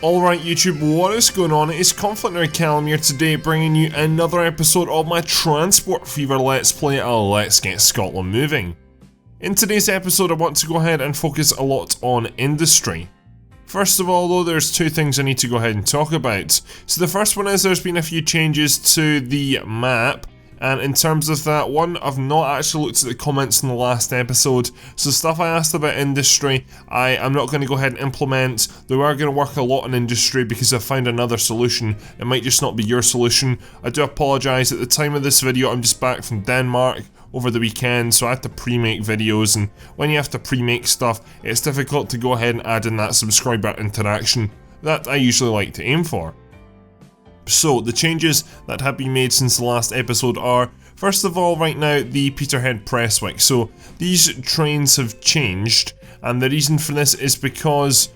Alright YouTube, what is going on? It's ConflctNerd Callum here today, bringing you another episode of my Transport Fever Let's Play Let's Get Scotland Moving. In today's episode I want to go ahead and focus a lot on industry. First of all though, there's two things I need to go ahead and talk about. So the first one is there's been a few changes to the map. And in terms of that one, I've not actually looked at the comments in the last episode, so stuff I asked about industry, I am not going to go ahead and implement. They are going to work a lot on industry because I've found another solution. It might just not be your solution. I do apologise, at the time of this video I'm just back from Denmark over the weekend, so I have to pre-make videos, and when you have to pre-make stuff, it's difficult to go ahead and add in that subscriber interaction that I usually like to aim for. So, the changes that have been made since the last episode are, first of all, right now, the Peterhead Prestwick. So, these trains have changed, and the reason for this is because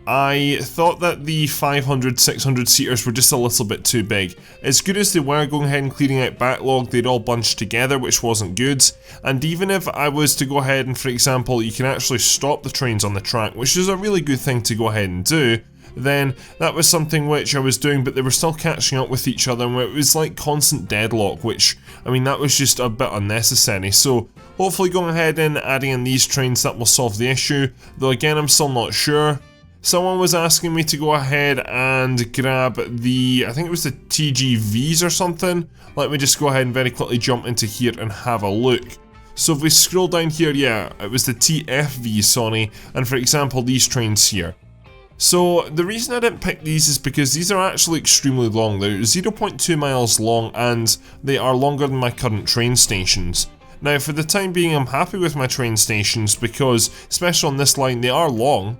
I thought that the 500, 600 seaters were just a little bit too big. As good as they were going ahead and clearing out backlog, they'd all bunched together, which wasn't good. And even if I was to go ahead and, for example, you can actually stop the trains on the track, which is a really good thing to go ahead and do, then that was something which I was doing, but they were still catching up with each other, and it was like constant deadlock, which, I mean, that was just a bit unnecessary. So hopefully going ahead and adding in these trains, that will solve the issue, though again I'm still not sure. Someone was asking me to go ahead and grab the, I think it was the TGVs or something. Let me just go ahead and very quickly jump into here and have a look. So if we scroll down here, yeah, it was the TFV, sorry, and for example these trains here. So the reason I didn't pick these is because these are actually extremely long. They're 0.2 miles long and they are longer than my current train stations. Now for the time being I'm happy with my train stations because, especially on this line, they are long.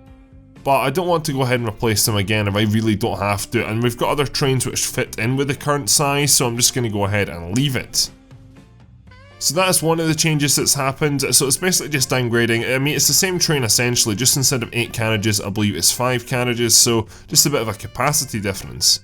But I don't want to go ahead and replace them again if I really don't have to, and we've got other trains which fit in with the current size, so I'm just going to go ahead and leave it. So that's one of the changes that's happened. So it's basically just downgrading. I mean, it's the same train essentially, just instead of 8 carriages, I believe it's 5 carriages, so just a bit of a capacity difference.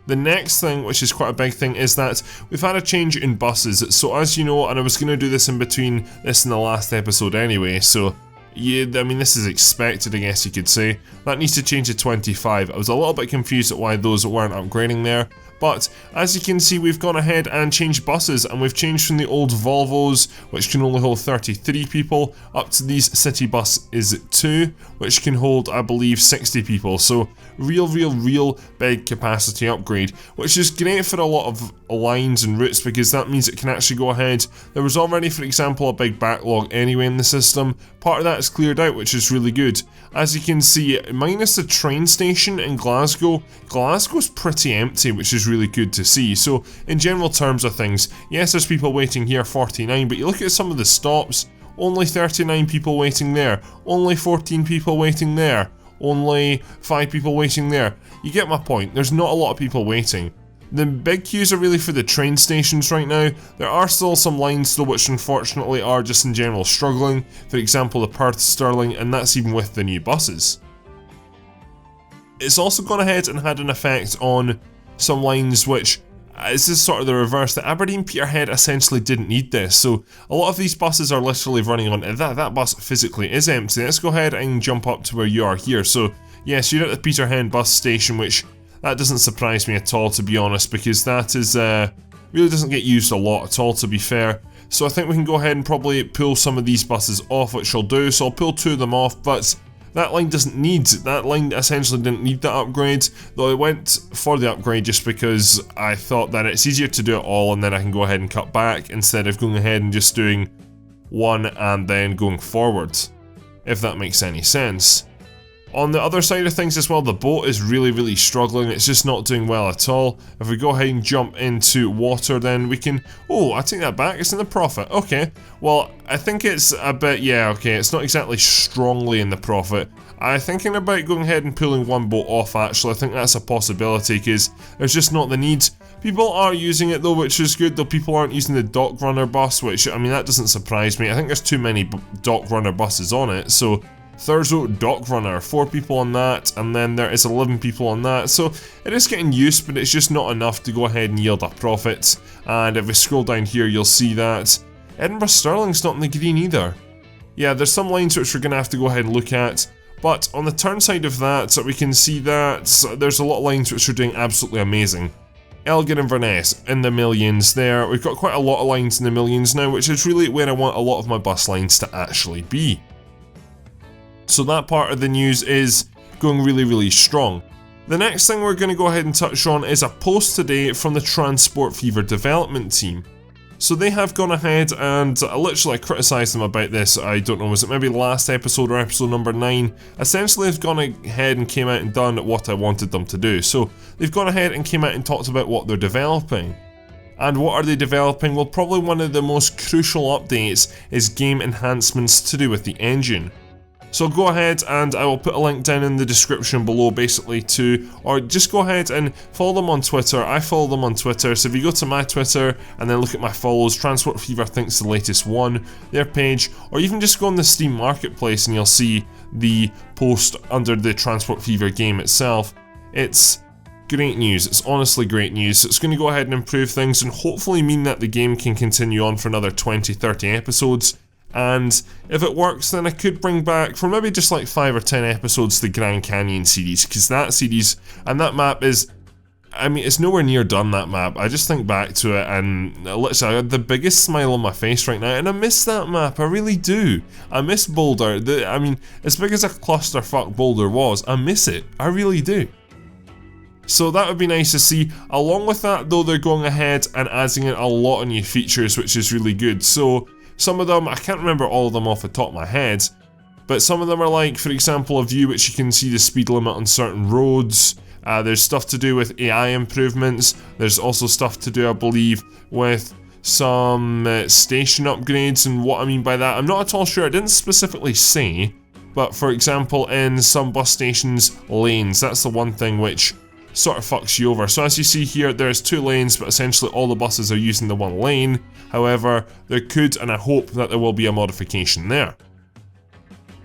The next thing, which is quite a big thing, is that we've had a change in buses. So as you know, and I was going to do this in between this and the last episode anyway, so yeah, I mean, this is expected, I guess you could say. That needs to change to 25. I was a little bit confused at why those weren't upgrading there. But, as you can see, we've gone ahead and changed buses, and we've changed from the old Volvos, which can only hold 33 people, up to these City Bus is 2, which can hold, I believe, 60 people. So, real big capacity upgrade, which is great for a lot of lines and routes, because that means it can actually go ahead. There was already, for example, a big backlog anyway in the system. Part of that is cleared out, which is really good. As you can see, minus the train station in Glasgow, Glasgow's pretty empty, which is really good to see. So in general terms of things, yes, there's people waiting here, 49, but you look at some of the stops, only 39 people waiting there, only 14 people waiting there, only 5 people waiting there. You get my point, there's not a lot of people waiting. The big queues are really for the train stations right now. There are still some lines though which unfortunately are just in general struggling, for example the Perth Stirling, and that's even with the new buses. It's also gone ahead and had an effect on some lines which, this is sort of the reverse. The Aberdeen Peterhead essentially didn't need this, so a lot of these buses are literally running on, that bus physically is empty. Let's go ahead and jump up to where you are here. So yes, you're at the Peterhead bus station, which that doesn't surprise me at all, to be honest, because that is really doesn't get used a lot at all, to be fair. So I think we can go ahead and probably pull some of these buses off, which I'll do. So I'll pull 2 of them off, but that line doesn't need, that line essentially didn't need that upgrade, though I went for the upgrade just because I thought that it's easier to do it all and then I can go ahead and cut back instead of going ahead and just doing one and then going forward, if that makes any sense. On the other side of things as well, the boat is really struggling. It's just not doing well at all. If we go ahead and jump into water, then we can, oh, I take that back, it's in the profit. Okay, well, I think it's a bit, yeah, okay, it's not exactly strongly in the profit. I'm thinking about going ahead and pulling one boat off, actually. I think that's a possibility, because there's just not the need. People are using it though, which is good, though people aren't using the Dock Runner bus, which, I mean, that doesn't surprise me. I think there's too many Dock Runner buses on it, so Thurso Dock Runner, 4 people on that, and then there is 11 people on that, so it is getting used, but it's just not enough to go ahead and yield a profit. And if we scroll down here, you'll see that Edinburgh Stirling's not in the green either. Yeah, there's some lines which we're going to have to go ahead and look at, But on the turn side of that, we can see that there's a lot of lines which are doing absolutely amazing. Elgin and Inverness in the millions there. We've got quite a lot of lines in the millions now, which is really where I want a lot of my bus lines to actually be. So that part of the news is going really, really strong. The next thing we're going to go ahead and touch on is a post today from the Transport Fever development team. So they have gone ahead and literally I criticised them about this, I don't know, was it maybe last episode or episode number 9? Essentially they've gone ahead and came out and done what I wanted them to do. So they've gone ahead and came out and talked about what they're developing. And what are they developing? Well, probably one of the most crucial updates is game enhancements to do with the engine. So go ahead and I will put a link down in the description below basically or just go ahead and follow them on Twitter. I follow them on Twitter, so if you go to my Twitter and then look at my follows, Transport Fever Thinks the latest one, their page, or even just go on the Steam Marketplace and you'll see the post under the Transport Fever game itself. It's great news, it's honestly great news. It's going to go ahead and improve things and hopefully mean that the game can continue on for another 20-30 episodes. And if it works, then I could bring back for maybe just like 5 or 10 episodes the Grand Canyon series, because that series and that map is, I mean, it's nowhere near done, that map. I just think back to it and literally I had the biggest smile on my face right now, and I miss that map, I really do. I miss Boulder. I mean, as big as a clusterfuck Boulder was, I miss it, I really do. So that would be nice to see. Along with that though, they're going ahead and adding in a lot of new features, which is really good. So some of them, I can't remember all of them off the top of my head, but some of them are like, for example, a view which you can see the speed limit on certain roads. There's stuff to do with AI improvements. There's also stuff to do, I believe, with some station upgrades, and what I mean by that, I'm not at all sure. I didn't specifically say, but for example, in some bus stations, lanes, that's the one thing which sort of fucks you over. So as you see here, there's 2 lanes, but essentially all the buses are using the 1 lane. However, there could, and I hope that there will be a modification there.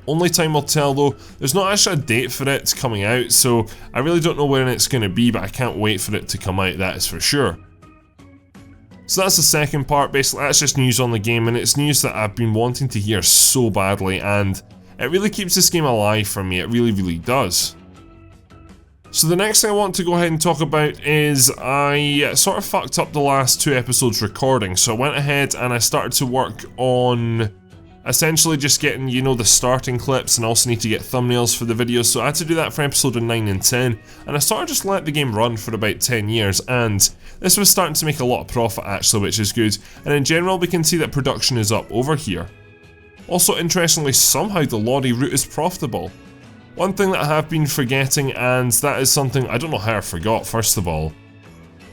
Only time will tell though. There's not actually a date for it coming out, so I really don't know when it's going to be, but I can't wait for it to come out, that is for sure. So that's the second part. Basically that's just news on the game, and it's news that I've been wanting to hear so badly, and it really keeps this game alive for me, it really, really does. So the next thing I want to go ahead and talk about is I sort of fucked up the last 2 episodes recording. So I went ahead and I started to work on essentially just getting, you know, the starting clips, and also need to get thumbnails for the videos. So I had to do that for episode 9 and 10, and I sort of just let the game run for about 10 years, and this was starting to make a lot of profit actually, which is good. And in general we can see that production is up over here. Also interestingly, somehow the lorry route is profitable. One thing that I have been forgetting, and that is something I don't know how I forgot first of all,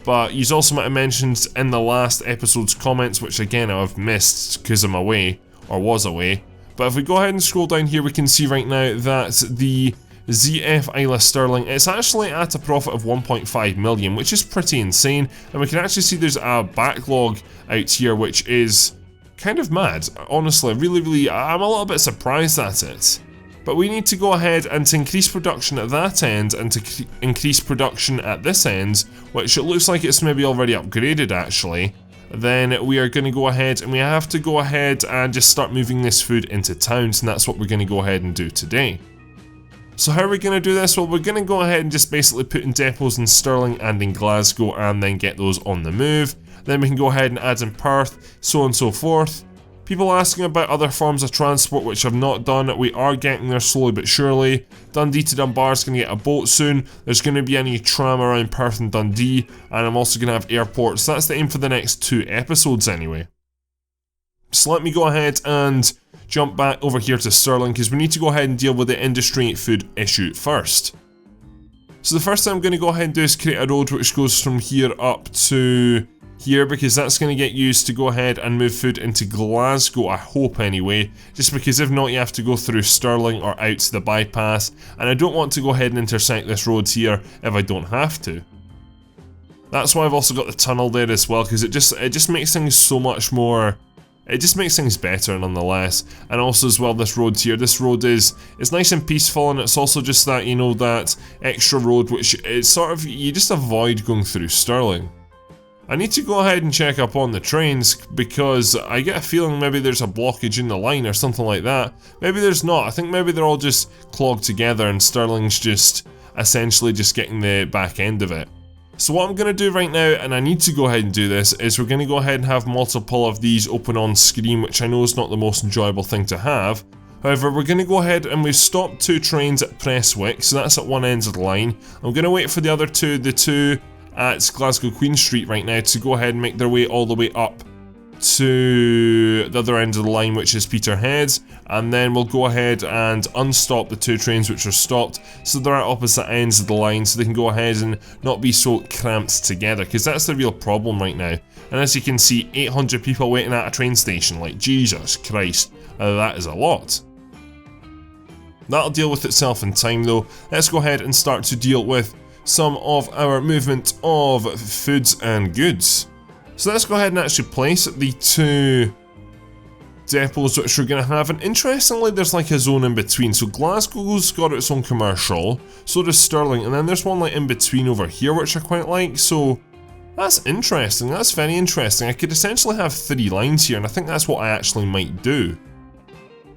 but you also might have mentioned in the last episode's comments, which again I've missed because I'm away, or was away, but if we go ahead and scroll down here we can see right now that the ZF Isla Sterling, it's actually at a profit of 1.5 million, which is pretty insane, and we can actually see there's a backlog out here which is kind of mad, honestly, really, I'm a little bit surprised at it. But we need to go ahead and to increase production at that end and to increase production at this end, which it looks like it's maybe already upgraded actually, then we are going to go ahead and we have to go ahead and just start moving this food into towns, and that's what we're going to go ahead and do today. So how are we going to do this? Well, we're going to go ahead and just basically put in depots in Stirling and in Glasgow and then get those on the move. Then we can go ahead and add in Perth, so on and so forth. People asking about other forms of transport which I've not done, we are getting there slowly but surely. Dundee to Dunbar is going to get a boat soon, there's going to be a new tram around Perth and Dundee, and I'm also going to have airports. That's the aim for the next 2 episodes anyway. So let me go ahead and jump back over here to Stirling, because we need to go ahead and deal with the industry food issue first. So the first thing I'm going to go ahead and do is create a road which goes from here up to here, because that's going to get used to go ahead and move food into Glasgow, I hope anyway, just because if not you have to go through Stirling or out to the bypass, and I don't want to go ahead and intersect this road here if I don't have to. That's why I've also got the tunnel there as well, because it just makes things so much more, it just makes things better nonetheless. And also as well, this road here, this road is nice and peaceful, and it's also just that, you know, that extra road which is sort of, you just avoid going through Stirling. I need to go ahead and check up on the trains because I get a feeling maybe there's a blockage in the line or something like that. Maybe there's not. I think maybe they're all just clogged together and Stirling's just essentially just getting the back end of it. So what I'm going to do right now, and I need to go ahead and do this, is we're going to go ahead and have multiple of these open on screen, which I know is not the most enjoyable thing to have. However, we're going to go ahead and we've stopped 2 trains at Prestwick, so that's at one end of the line. I'm going to wait for the other two, the 2 at Glasgow Queen Street right now, to go ahead and make their way all the way up to the other end of the line, which is Peterhead, and then we'll go ahead and unstop the 2 trains which are stopped, so they're at opposite ends of the line, so they can go ahead and not be so cramped together, because that's the real problem right now. And as you can see, 800 people waiting at a train station, like Jesus Christ, that is a lot. That'll deal with itself in time though. Let's go ahead and start to deal with some of our movement of foods and goods. So let's go ahead and actually place the 2 depots which we're going to have, and interestingly there's like a zone in between. So Glasgow's got its own commercial, so does Stirling, and then there's one like in between over here which I quite like, so that's interesting, that's very interesting. I could essentially have 3 lines here, and I think that's what I actually might do.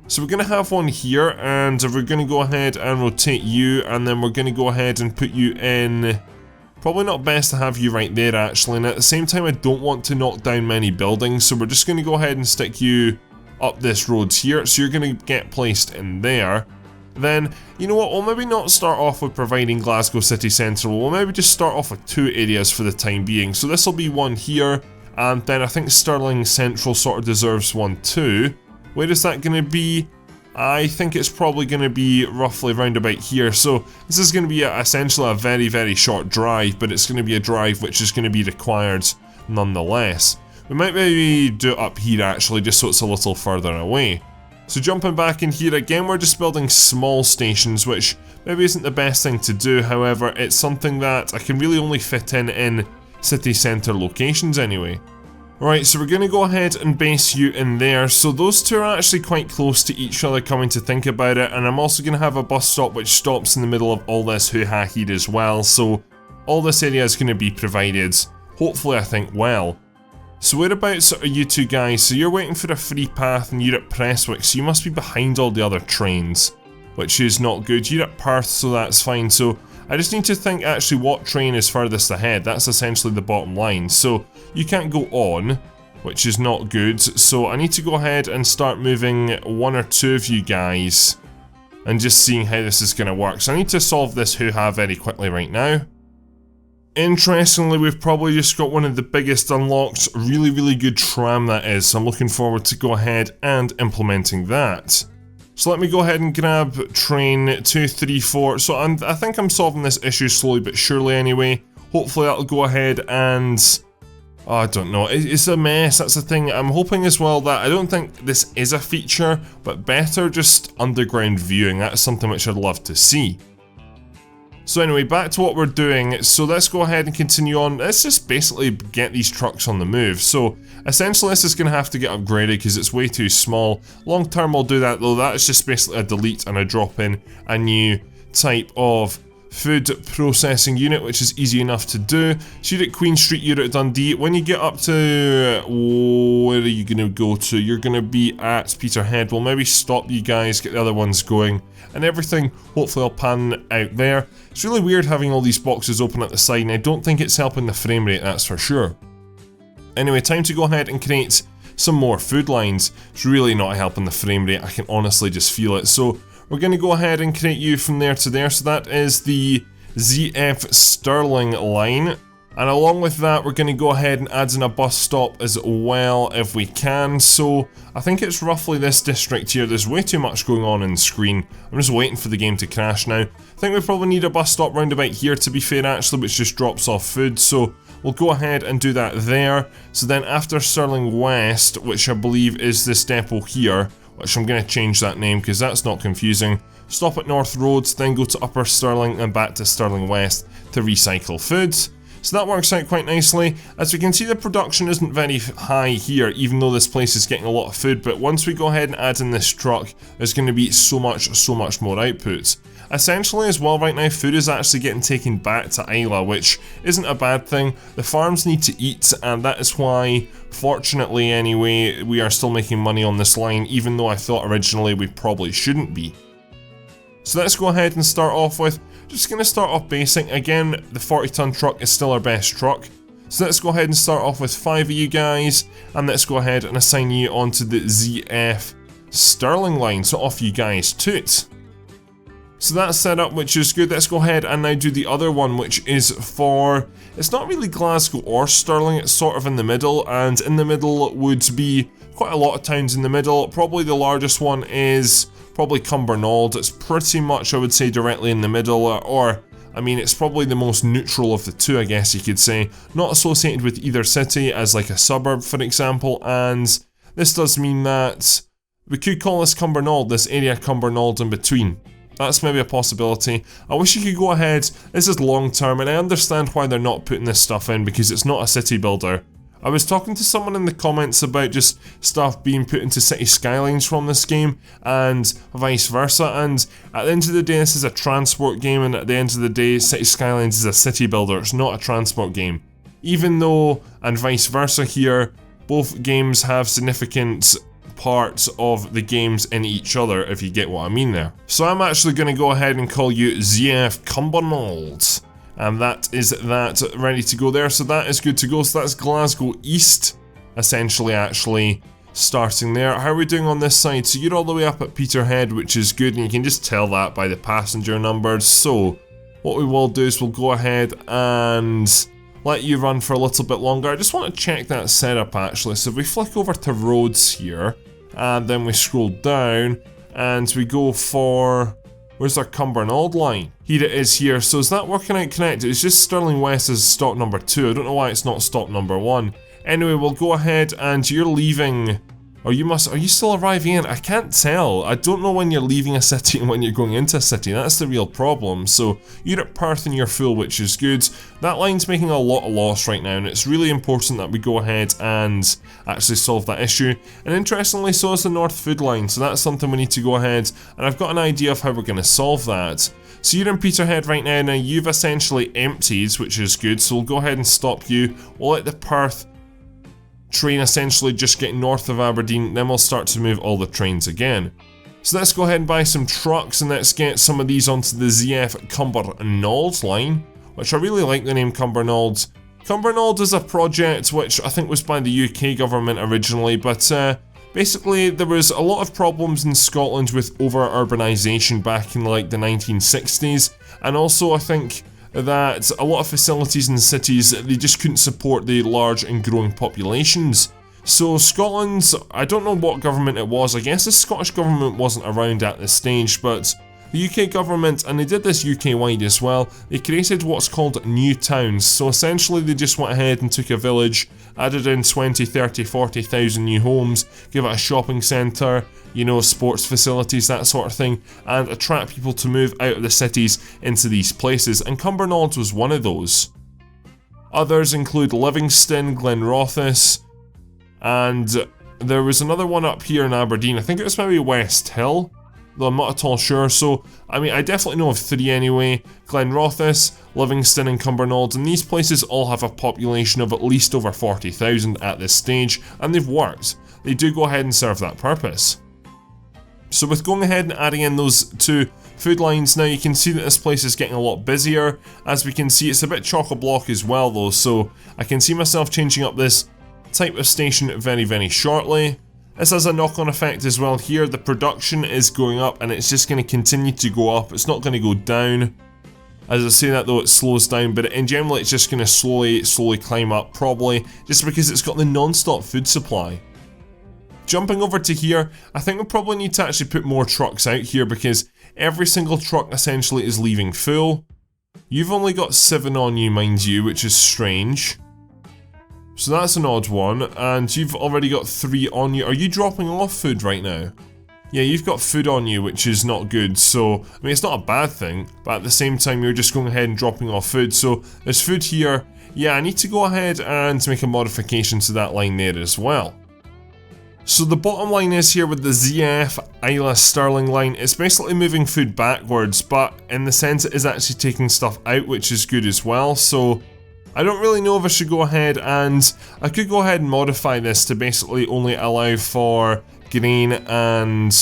So we're going to have one here, and we're going to go ahead and rotate you, and then we're going to go ahead and put you in. Probably not best to have you right there actually, and at the same time I don't want to knock down many buildings, so we're just going to go ahead and stick you up this road here, so you're going to get placed in there. Then, you know what, we'll maybe not start off with providing Glasgow City Centre, we'll maybe just start off with 2 areas for the time being. So this will be one here, and then I think Stirling Central sort of deserves one too. Where is that going to be? I think it's probably going to be roughly round about here. So this is going to be essentially a very, very short drive, but it's going to be a drive which is going to be required nonetheless. We might maybe do it up here actually, just so it's a little further away. So jumping back in here again, we're just building small stations, which maybe isn't the best thing to do. However, it's something that I can really only fit in city centre locations anyway. Right, so we're going to go ahead and base you in there. So those 2 are actually quite close to each other coming to think about it, and I'm also going to have a bus stop which stops in the middle of all this hoo-ha here as well, so all this area is going to be provided, hopefully I think well. So whereabouts are you 2 guys? So you're waiting for a free path and you're at Prestwick, so you must be behind all the other trains, which is not good. You're at Perth, so that's fine. So I just need to think actually what train is furthest ahead. That's essentially the bottom line. So you can't go on, which is not good. So I need to go ahead and start moving 1 or 2 of you guys and just seeing how this is going to work. So I need to solve this hoo-ha very quickly right now. Interestingly, we've probably just got one of the biggest unlocks. Really, really good tram that is. So I'm looking forward to go ahead and implementing that. So let me go ahead and grab train 234. So I think I'm solving this issue slowly but surely anyway. Hopefully that'll go ahead and... oh, I don't know, it's a mess, that's the thing. I'm hoping as well that I don't think this is a feature, but better just underground viewing. That's something which I'd love to see. So anyway, back to what we're doing. So let's go ahead and continue on. Let's just basically get these trucks on the move. So essentially this is going to have to get upgraded because it's way too small. Long term we'll do that though. That's just basically a delete and a drop in a new type of food processing unit, which is easy enough to do. So you're at Queen Street, you're at Dundee. When you get up to, where are you going to go to? You're going to be at Peterhead. We'll maybe stop you guys, get the other ones going, and everything hopefully will pan out there. It's really weird having all these boxes open at the side, and I don't think it's helping the frame rate, that's for sure. Anyway, time to go ahead and create some more food lines. It's really not helping the frame rate, I can honestly just feel it. So we're going to go ahead and create you from there to there. So that is the ZF Stirling line. And along with that, we're going to go ahead and add in a bus stop as well if we can. So I think it's roughly this district here. There's way too much going on the screen. I'm just waiting for the game to crash now. I think we probably need a bus stop round about here, to be fair actually, which just drops off food. So we'll go ahead and do that there. So then after Stirling West, which I believe is this depot here, which I'm going to change that name because that's not confusing. Stop at North Roads, then go to Upper Stirling and back to Stirling West to recycle foods. So that works out quite nicely. As we can see, the production isn't very high here, even though this place is getting a lot of food, but once we go ahead and add in this truck, there's going to be so much more output. Essentially as well right now, food is actually getting taken back to Isla, which isn't a bad thing. The farms need to eat, and that is why, fortunately anyway, we are still making money on this line, even though I thought originally we probably shouldn't be. So let's go ahead and start off with, just going to start off basic. Again, the 40-ton truck is still our best truck. So let's go ahead and start off with 5 of you guys, and let's go ahead and assign you onto the ZF Sterling line. So off you guys toot. So that's set up, which is good. Let's go ahead and now do the other one, which is for, it's not really Glasgow or Stirling, it's sort of in the middle, and in the middle would be quite a lot of towns in the middle. Probably the largest one is probably Cumbernauld. It's pretty much, I would say, directly in the middle, or I mean, it's probably the most neutral of the two, I guess you could say. Not associated with either city as like a suburb, for example, and this does mean that we could call this Cumbernauld, this area Cumbernauld in between. That's maybe a possibility. I wish you could go ahead, this is long term, and I understand why they're not putting this stuff in, because it's not a city builder. I was talking to someone in the comments about just stuff being put into city skylines from this game, and vice versa, and at the end of the day this is a transport game, and at the end of the day City Skylines is a city builder, it's not a transport game. Even though, and vice versa here, both games have significant parts of the games in each other, if you get what I mean there. So I'm actually going to go ahead and call you ZF Cumbernauld. And that is that ready to go there, so that is good to go. So that's Glasgow East, essentially, actually starting there. How are we doing on this side? So you're all the way up at Peterhead, which is good, and you can just tell that by the passenger numbers. So what we will do is we'll go ahead and let you run for a little bit longer. I just want to check that setup actually. So if we flick over to roads here, and then we scroll down, and we go for, where's our Cumbernauld line? Here it is here. So is that working out connected? It's just Stirling West is stop number 2. I don't know why it's not stop number 1. Anyway, we'll go ahead, and you're leaving, or you must, are you still arriving in? I can't tell. I don't know when you're leaving a city and when you're going into a city. That's the real problem. So you're at Perth and you're full, which is good. That line's making a lot of loss right now, and it's really important that we go ahead and actually solve that issue. And interestingly, so is the North Food line, so that's something we need to go ahead, and I've got an idea of how we're going to solve that. So you're in Peterhead right now. Now you've essentially emptied, which is good, so we'll go ahead and stop you. We'll let the Perth train essentially just get north of Aberdeen, then we'll start to move all the trains again. So let's go ahead and buy some trucks, and let's get some of these onto the ZF Cumbernauld line, which I really like the name Cumbernauld. Cumbernauld is a project which I think was by the UK government originally, but basically there was a lot of problems in Scotland with over-urbanisation back in like the 1960s, and also I think that a lot of facilities in cities, they just couldn't support the large and growing populations. So Scotland, I don't know what government it was, I guess the Scottish government wasn't around at this stage, but the UK government, and they did this UK-wide as well, they created what's called new towns. So essentially they just went ahead and took a village, added in 20, 30, 40,000 new homes, give it a shopping centre, you know, sports facilities, that sort of thing, and attract people to move out of the cities into these places, and Cumbernauld was one of those. Others include Livingston, Glenrothes, and there was another one up here in Aberdeen, I think it was maybe West Hill, though I'm not at all sure. So I mean, I definitely know of 3 anyway: Glenrothes, Livingston and Cumbernauld, and these places all have a population of at least over 40,000 at this stage, and they've worked. They do go ahead and serve that purpose. So with going ahead and adding in those 2 food lines now, you can see that this place is getting a lot busier. As we can see, it's a bit chock-a-block as well though, so I can see myself changing up this type of station very, very shortly. This has a knock-on effect as well here. The production is going up, and it's just going to continue to go up. It's not going to go down. As I say that though, it slows down, but in general it's just going to slowly climb up, probably just because it's got the non-stop food supply. Jumping over to here, I think we probably need to actually put more trucks out here, because every single truck essentially is leaving full. You've only got 7 on you, mind you, which is strange. So that's an odd one, and you've already got 3 on you. Are you dropping off food right now? yeah, you've got food on you, which is not good. So, I mean, it's not a bad thing, but at the same time, you're just going ahead and dropping off food. So, there's food here. Yeah, I need to go ahead and make a modification to that line there as well. So the bottom line is here with the ZF Isla Sterling line, it's basically moving food backwards, but in the sense it is actually taking stuff out, which is good as well. So I don't really know if I should go ahead, and I could go ahead and modify this to basically only allow for grain and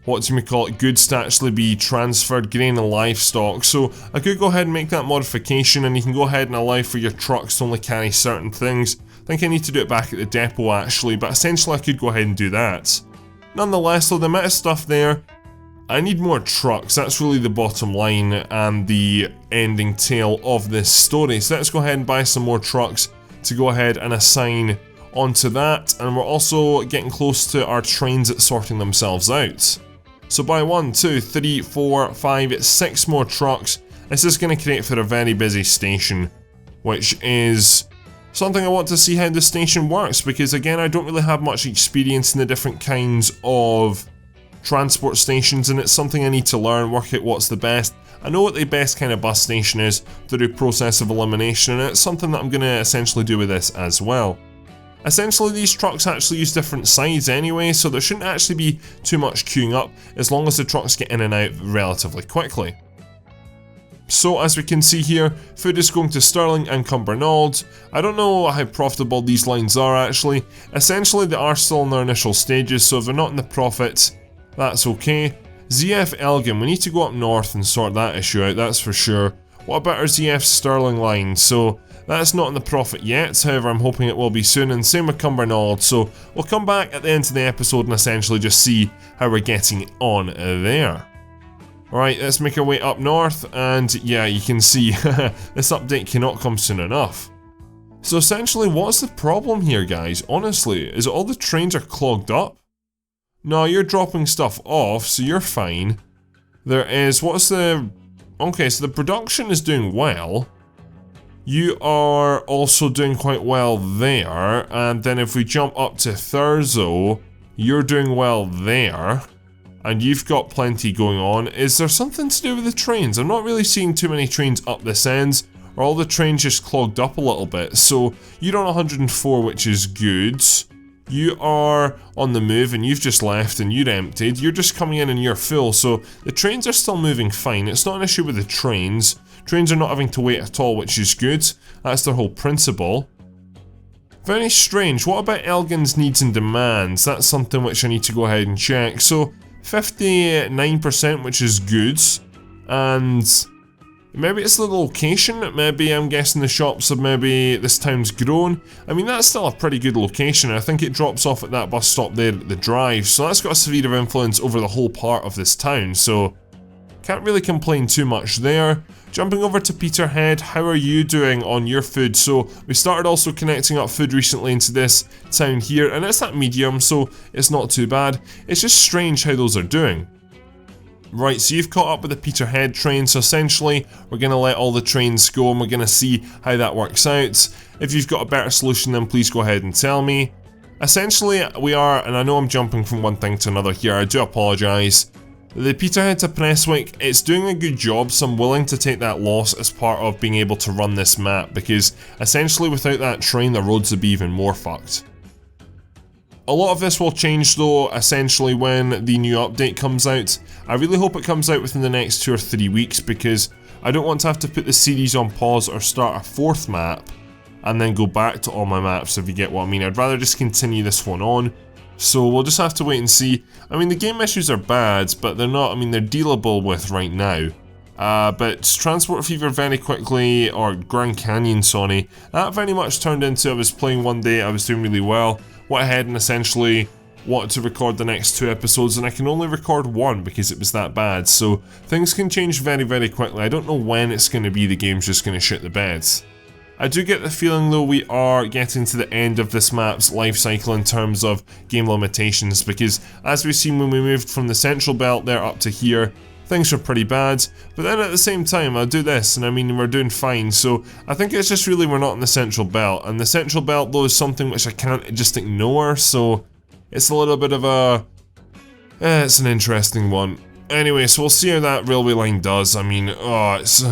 goods to actually be transferred, grain and livestock. So I could go ahead and make that modification, and you can go ahead and allow for your trucks to only carry certain things. I think I need to do it back at the depot actually, but essentially I could go ahead and do that. Nonetheless though, the amount of stuff there, I need more trucks. That's really the bottom line and the ending tale of this story. So let's go ahead and buy some more trucks to go ahead and assign onto that, and we're also getting close to our trains sorting themselves out. So buy 1, 2, 3, 4, 5, 6 more trucks. This is going to create for a very busy station, which is something I want to see how the station works, because again, I don't really have much experience in the different kinds of transport stations, and it's something I need to learn, work out what's the best. I know what the best kind of bus station is through process of elimination, and it's something that I'm going to essentially do with this as well. Essentially, these trucks actually use different sides anyway, so there shouldn't actually be too much queuing up as long as the trucks get in and out relatively quickly. So as we can see here, food is going to Stirling and Cumbernauld. I don't know how profitable these lines are actually. Essentially they are still in their initial stages, so if they're not in the profit, that's okay. ZF Elgin, we need to go up north and sort that issue out, that's for sure. What about our ZF Stirling line? So that's not in the profit yet, however I'm hoping it will be soon, and same with Cumbernauld. So we'll come back at the end of the episode and essentially just see how we're getting on there. Alright, let's make our way up north, and yeah, you can see this update cannot come soon enough. So essentially, what's the problem here, guys? Honestly, is it all the trains are clogged up? No, you're dropping stuff off, so you're fine. There is, okay, so the production is doing well. You are also doing quite well there, and then if we jump up to Thurso, you're doing well there. And you've got plenty going on. Is there something to do with the trains? I'm not really seeing too many trains up this end, or all the trains just clogged up a little bit. So you're on 104, which is good. You are on the move and you've just left and you're emptied. You're just coming in and you're full, so the trains are still moving fine. It's not an issue with the trains. Trains are not having to wait at all, which is good. That's their whole principle. Very strange. What about Elgin's needs and demands? That's something which I need to go ahead and check. So 59%, which is good, and maybe it's the location. Maybe I'm guessing the shops have maybe this town's grown. I mean, that's still a pretty good location. I think it drops off at that bus stop there at the drive, so that's got a sphere of influence over the whole part of this town, so can't really complain too much there. Jumping over to Peterhead, how are you doing on your food? So we started also connecting up food recently into this town here, and it's at medium, so it's not too bad. It's just strange how those are doing. Right, so you've caught up with the Peterhead train, so essentially we're going to let all the trains go and we're going to see how that works out. If you've got a better solution, then please go ahead and tell me. Essentially we are, and I know I'm jumping from one thing to another here, I do apologise. The Peterhead to Prestwick, it's doing a good job, so I'm willing to take that loss as part of being able to run this map, because essentially without that train the roads would be even more fucked. A lot of this will change though, essentially when the new update comes out. I really hope it comes out within the next 2 or 3 weeks, because I don't want to have to put the series on pause or start a 4th map and then go back to all my maps, if you get what I mean. I'd rather just continue this one on. So we'll just have to wait and see. I mean, the game issues are bad, but they're not, I mean, they're dealable with right now. But Transport Fever very quickly, or Grand Canyon, sorry, that very much turned into I was playing one day, I was doing really well, went ahead and essentially wanted to record the next 2 episodes, and I can only record 1 because it was that bad. So things can change very, very quickly. I don't know when it's going to be the game's just going to shit the bed. I do get the feeling though we are getting to the end of this map's life cycle in terms of game limitations, because as we've seen when we moved from the central belt there up to here, things were pretty bad, but then at the same time I'll do this and I mean we're doing fine, so I think it's just really we're not in the central belt, and the central belt though is something which I can't just ignore, so it's a little bit of a It's an interesting one. Anyway, so we'll see how that railway line does. I mean, it's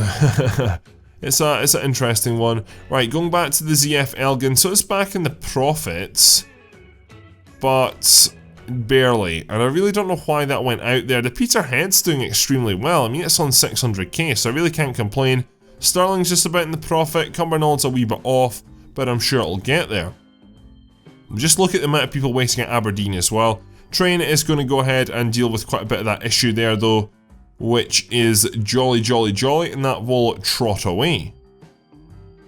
it's an interesting one. Right, going back to the ZF Elgin, so it's back in the profits, but barely. And I really don't know why that went out there. The Peterhead's doing extremely well. I mean, it's on 600k, so I really can't complain. Stirling's just about in the profit. Cumbernaulds a wee bit off, but I'm sure it'll get there. Just look at the amount of people waiting at Aberdeen as well. Train is going to go ahead and deal with quite a bit of that issue there though, which is jolly, and that will trot away.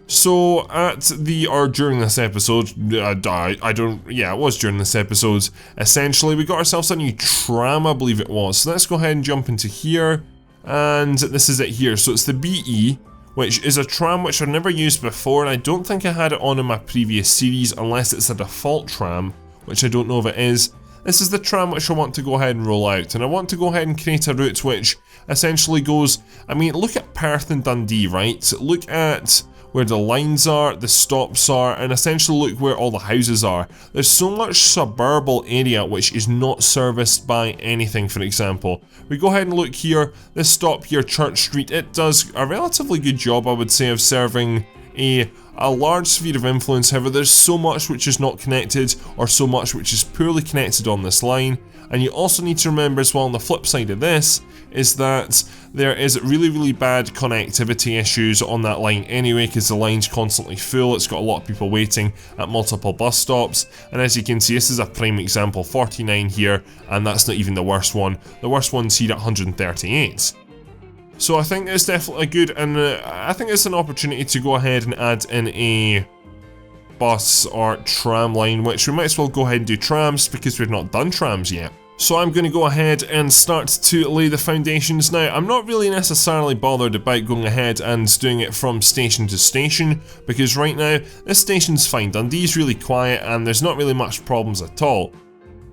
So during this episode, it was during this episode, essentially we got ourselves a new tram, I believe it was. So let's go ahead and jump into here, and this is it here. So it's the BE, which is a tram which I've never used before, and I don't think I had it on in my previous series unless it's a default tram, which I don't know if it is. This is the tram which I want to go ahead and roll out, and I want to go ahead and create a route which essentially goes, I mean, look at Perth and Dundee, right? Look at where the lines are, the stops are, and essentially look where all the houses are. There's so much suburbal area which is not serviced by anything, for example. We go ahead and look here, this stop here, Church Street, it does a relatively good job, I would say, of serving a large sphere of influence. However, there's so much which is not connected, or so much which is poorly connected on this line. And you also need to remember as well, on the flip side of this, is that there is really bad connectivity issues on that line anyway, because the line's constantly full. It's got a lot of people waiting at multiple bus stops, and as you can see, this is a prime example, 49 here, and that's not even the worst one. The worst one's here at 138. So I think it's definitely good, and I think it's an opportunity to go ahead and add in a bus or tram line, which we might as well go ahead and do trams because we've not done trams yet. So I'm going to go ahead and start to lay the foundations now. I'm not really necessarily bothered about going ahead and doing it from station to station, because right now this station's fine. Dundee's really quiet and there's not really much problems at all.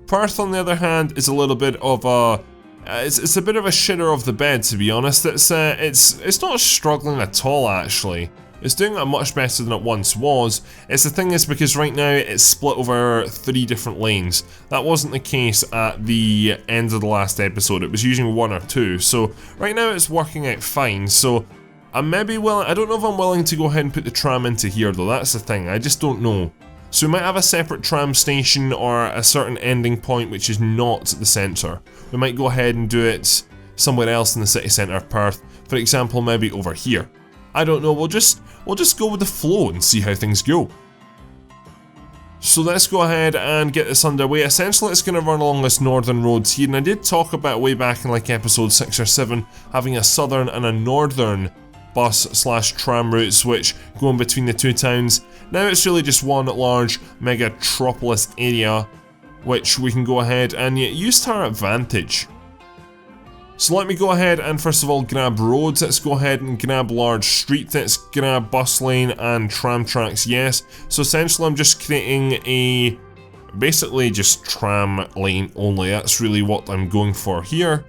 Perth, on the other hand, is a little bit of a it's a bit of a shitter of the bed, to be honest. It's not struggling at all, actually. It's doing it much better than it once was. The thing is, because right now it's split over 3 different lanes. That wasn't the case at the end of the last episode. It was usually 1 or 2. So right now it's working out fine. So I'm maybe willing, I don't know if I'm willing to go ahead and put the tram into here though. That's the thing, I just don't know. So we might have a separate tram station or a certain ending point which is not the centre. We might go ahead and do it somewhere else in the city centre of Perth. For example, maybe over here. I don't know, we'll just go with the flow and see how things go. So let's go ahead and get this underway. Essentially it's going to run along this northern road here, and I did talk about way back in like episode 6 or 7 having a southern and a northern bus/tram routes which go in between the 2 towns. Now it's really just one large megatropolis area which we can go ahead and use to our advantage. So let me go ahead and first of all grab roads. Let's go ahead and grab large street. Let's grab bus lane and tram tracks, yes. So essentially I'm just creating a basically just tram lane only. That's really what I'm going for here.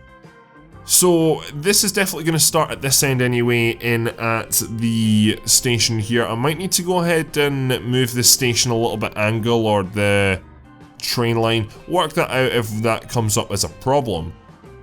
So this is definitely going to start at this end anyway, in at the station here. I might need to go ahead and move this station a little bit angle, or the train line. Work that out if that comes up as a problem.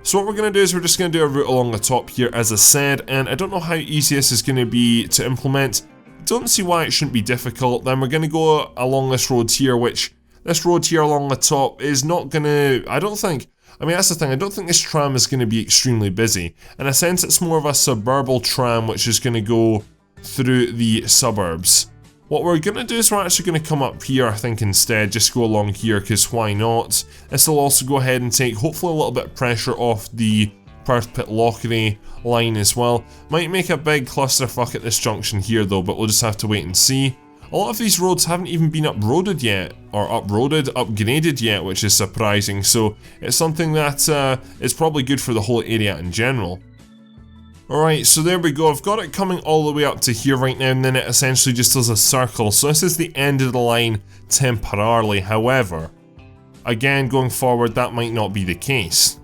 So what we're going to do is we're just going to do a route along the top here, as I said, and I don't know how easy this is going to be to implement. Don't see why it shouldn't be difficult. Then we're going to go along this road here, which this road here along the top is not going to, I don't think, I mean that's the thing, I don't think this tram is going to be extremely busy. In a sense it's more of a suburbal tram which is going to go through the suburbs. What we're going to do is we're actually going to come up here, I think, instead, just go along here, because why not? This will also go ahead and take, hopefully, a little bit of pressure off the Perth Pitlochry line as well. Might make a big clusterfuck at this junction here though, but we'll just have to wait and see. A lot of these roads haven't even been upgraded yet, which is surprising, so it's something that is probably good for the whole area in general. Alright, so there we go. I've got it coming all the way up to here right now, and then it essentially just does a circle. So this is the end of the line temporarily. However, again, going forward, that might not be the case.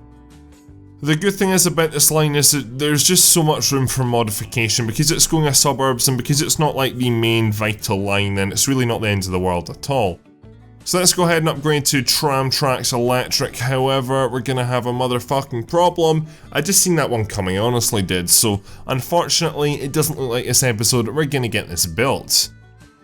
The good thing is about this line is that there's just so much room for modification, because it's going to suburbs and because it's not like the main vital line, then it's really not the end of the world at all. So let's go ahead and upgrade to tram tracks electric. However, we're gonna have a motherfucking problem. I just seen that one coming, I honestly did. So unfortunately, it doesn't look like this episode we're gonna get this built.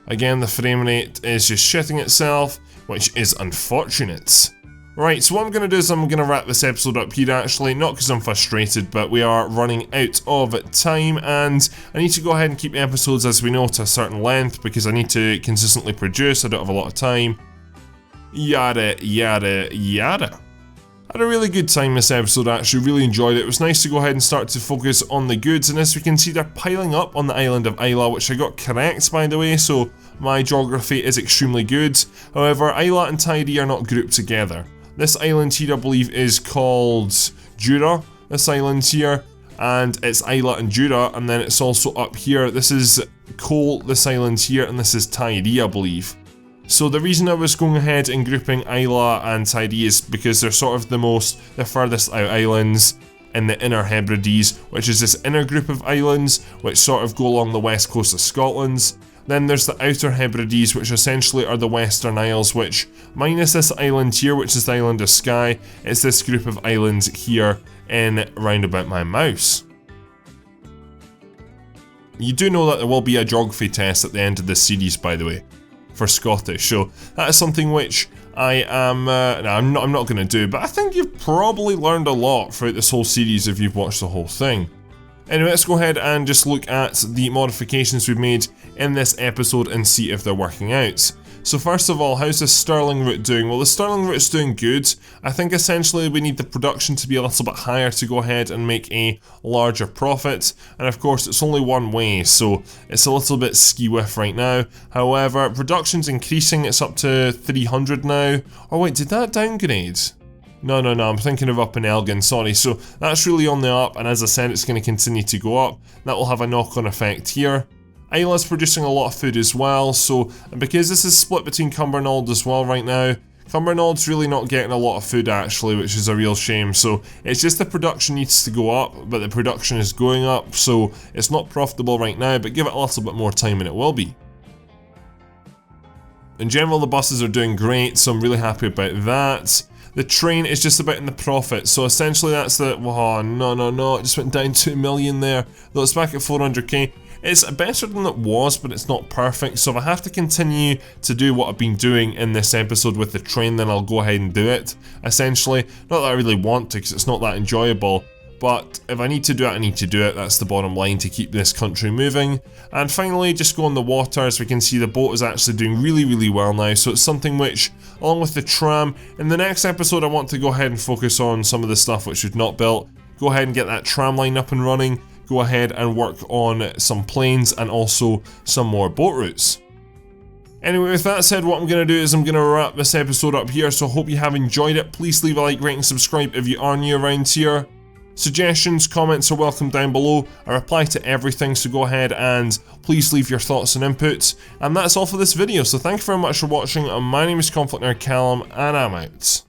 Again, the frame rate is just shitting itself, which is unfortunate. Right, so what I'm going to do is I'm going to wrap this episode up here actually, not because I'm frustrated, but we are running out of time and I need to go ahead and keep episodes, as we know, to a certain length because I need to consistently produce, I don't have a lot of time. Yada, yada, yada. I had a really good time this episode actually, really enjoyed it. It was nice to go ahead and start to focus on the goods, and as we can see they're piling up on the island of Isla, which I got correct by the way, so my geography is extremely good. However, Isla and Tyre are not grouped together. This island here I believe is called Jura, this island here, and it's Isla and Jura, and then it's also up here, this is Cole, this island here, and this is Tyre I believe. So the reason I was going ahead and grouping Isla and Tyre is because they're sort of the furthest out islands in the Inner Hebrides, which is this inner group of islands which sort of go along the west coast of Scotland. Then there's the Outer Hebrides, which essentially are the Western Isles, which, minus this island here, which is the island of Skye, it's this group of islands here in round about my mouse. You do know that there will be a geography test at the end of this series, by the way, for Scottish, so that is something which I am, I'm not going to do, but I think you've probably learned a lot throughout this whole series if you've watched the whole thing. Anyway, let's go ahead and just look at the modifications we've made in this episode and see if they're working out. So first of all, how's the Sterling route doing? Well, the Sterling route's doing good. I think essentially we need the production to be a little bit higher to go ahead and make a larger profit. And of course, it's only one way, so it's a little bit skew-whiff right now. However, production's increasing, it's up to 300 now. Oh wait, did that downgrade? No, I'm thinking of up in Elgin, sorry. So that's really on the up, and as I said, it's going to continue to go up. That will have a knock-on effect here. Isla's producing a lot of food as well, so because this is split between Cumbernauld as well right now, Cumbernaud's really not getting a lot of food actually, which is a real shame. So it's just the production needs to go up, but the production is going up, so it's not profitable right now, but give it a little bit more time and it will be. In general, the buses are doing great, so I'm really happy about that. The train is just about in the profit, so essentially that's the... Oh, no, it just went down 2 million there. Though it's back at 400k. It's better than it was, but it's not perfect, so if I have to continue to do what I've been doing in this episode with the train, then I'll go ahead and do it, essentially. Not that I really want to, because it's not that enjoyable. But if I need to do it, I need to do it. That's the bottom line to keep this country moving. And finally, just go on the water. As we can see, the boat is actually doing really well now. So it's something which, along with the tram, in the next episode I want to go ahead and focus on some of the stuff which we've not built. Go ahead and get that tram line up and running. Go ahead and work on some planes and also some more boat routes. Anyway, with that said, what I'm going to do is I'm going to wrap this episode up here. So I hope you have enjoyed it. Please leave a like, rate and subscribe if you are new around here. Suggestions, comments are welcome down below. I reply to everything, so go ahead and please leave your thoughts and inputs. And that's all for this video, so thank you very much for watching. My name is ConflctNerd Callum, and I'm out.